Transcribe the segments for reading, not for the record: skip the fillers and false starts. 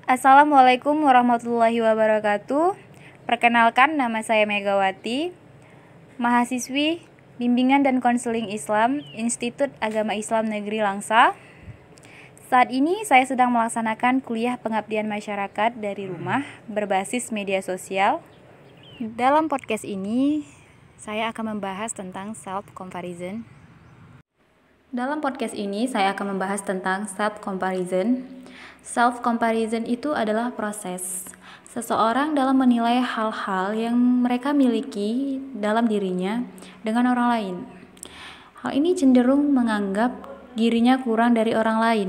Assalamualaikum warahmatullahi wabarakatuh. Perkenalkan, nama saya Megawati, mahasiswi Bimbingan dan Konseling Islam Institut Agama Islam Negeri Langsa. Saat ini saya sedang melaksanakan kuliah pengabdian masyarakat dari rumah berbasis media sosial. Dalam podcast ini, saya akan membahas tentang self-comparison. Self-comparison itu adalah proses seseorang dalam menilai hal-hal yang mereka miliki dalam dirinya dengan orang lain. Hal ini cenderung menganggap dirinya kurang dari orang lain.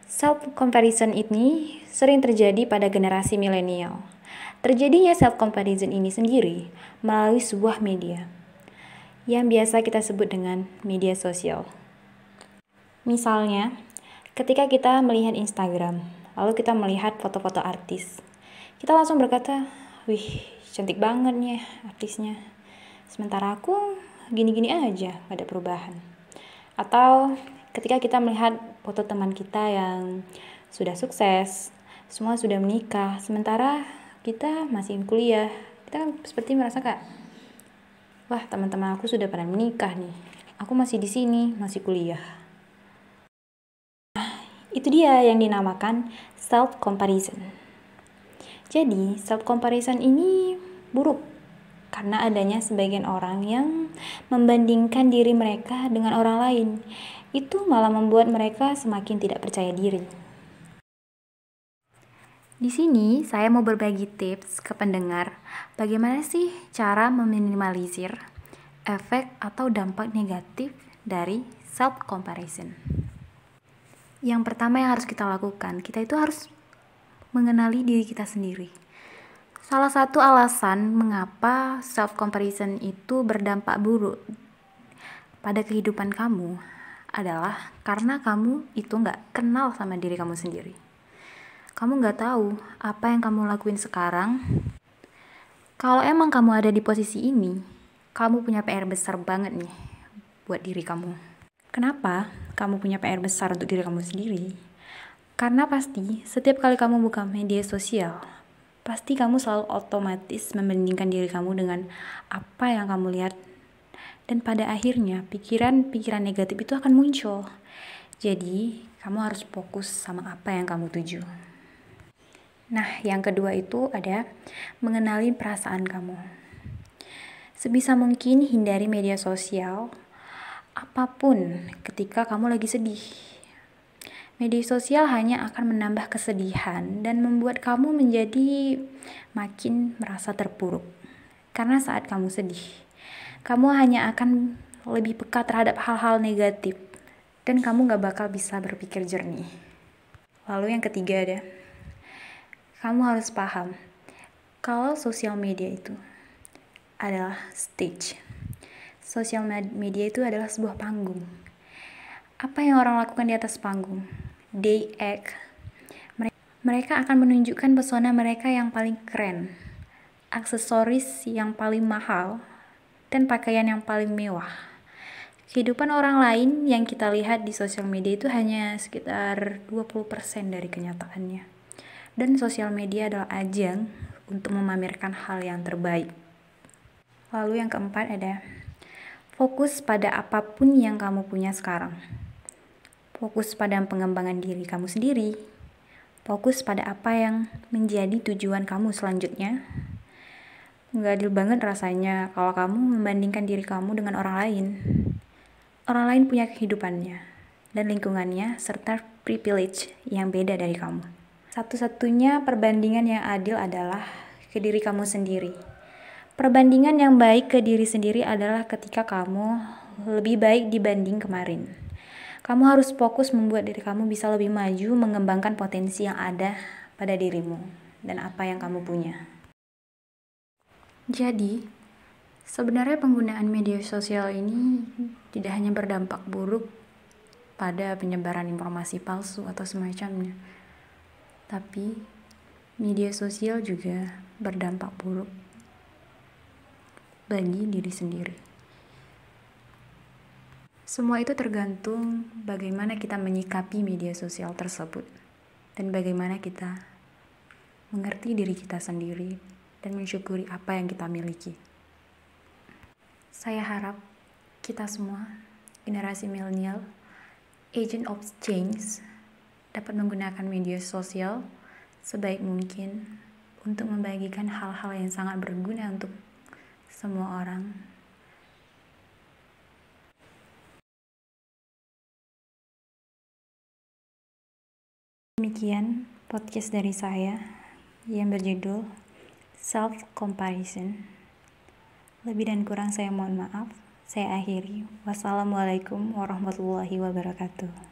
Self-comparison ini sering terjadi pada generasi milenial. Terjadinya self-comparison ini sendiri melalui sebuah media yang biasa kita sebut dengan media sosial. Misalnya, ketika kita melihat Instagram, lalu kita melihat foto-foto artis, kita langsung berkata, "Wih, cantik banget nih artisnya. Sementara aku gini-gini aja, gak ada perubahan." Atau ketika kita melihat foto teman kita yang sudah sukses, semua sudah menikah, sementara kita masih kuliah, kita kan seperti merasa kayak, wah, teman-teman aku sudah pada menikah nih, aku masih di sini, masih kuliah. Itu dia yang dinamakan self-comparison. Jadi, self-comparison ini buruk karena adanya sebagian orang yang membandingkan diri mereka dengan orang lain. Itu malah membuat mereka semakin tidak percaya diri. Di sini saya mau berbagi tips ke pendengar bagaimana sih cara meminimalisir efek atau dampak negatif dari self-comparison. Yang pertama yang harus kita lakukan, kita itu harus mengenali diri kita sendiri. Salah satu alasan mengapa self-comparison itu berdampak buruk pada kehidupan kamu adalah karena kamu itu nggak kenal sama diri kamu sendiri. Kamu nggak tahu apa yang kamu lakuin sekarang. Kalau emang kamu ada di posisi ini, kamu punya PR besar banget nih buat diri kamu. Kenapa kamu punya PR besar untuk diri kamu sendiri? Karena pasti setiap kali kamu buka media sosial, pasti kamu selalu otomatis membandingkan diri kamu dengan apa yang kamu lihat. Dan pada akhirnya pikiran-pikiran negatif itu akan muncul. Jadi kamu harus fokus sama apa yang kamu tuju. Nah, yang kedua itu ada mengenali perasaan kamu. Sebisa mungkin hindari media sosial apapun ketika kamu lagi sedih. Media sosial hanya akan menambah kesedihan dan membuat kamu menjadi makin merasa terpuruk. Karena saat kamu sedih, kamu hanya akan lebih peka terhadap hal-hal negatif dan kamu gak bakal bisa berpikir jernih. Lalu yang ketiga ada, kamu harus paham kalau sosial media itu adalah stage. Sosial media itu adalah sebuah panggung. Apa yang orang lakukan di atas panggung? They act. Mereka akan menunjukkan pesona mereka yang paling keren, aksesoris yang paling mahal, dan pakaian yang paling mewah. Kehidupan orang lain yang kita lihat di sosial media itu hanya sekitar 20% dari kenyataannya. Dan sosial media adalah ajang untuk memamerkan hal yang terbaik. Lalu yang keempat ada, fokus pada apapun yang kamu punya sekarang. Fokus pada pengembangan diri kamu sendiri. Fokus pada apa yang menjadi tujuan kamu selanjutnya. Nggak adil banget rasanya kalau kamu membandingkan diri kamu dengan orang lain. Orang lain punya kehidupannya dan lingkungannya serta privilege yang beda dari kamu. Satu-satunya perbandingan yang adil adalah ke diri kamu sendiri. Perbandingan yang baik ke diri sendiri adalah ketika kamu lebih baik dibanding kemarin. Kamu harus fokus membuat diri kamu bisa lebih maju, mengembangkan potensi yang ada pada dirimu dan apa yang kamu punya. Jadi, sebenarnya penggunaan media sosial ini tidak hanya berdampak buruk pada penyebaran informasi palsu atau semacamnya, tapi media sosial juga berdampak buruk bagi diri sendiri. Semua itu tergantung bagaimana kita menyikapi media sosial tersebut. dan bagaimana kita mengerti diri kita sendiri dan mensyukuri apa yang kita miliki. Saya harap kita semua, generasi milenial, agent of change, dapat menggunakan media sosial sebaik mungkin untuk membagikan hal-hal yang sangat berguna untuk semua orang. Demikian podcast dari saya yang berjudul Self Comparison. Lebih dan kurang saya mohon maaf. Saya akhiri. Wassalamualaikum warahmatullahi wabarakatuh.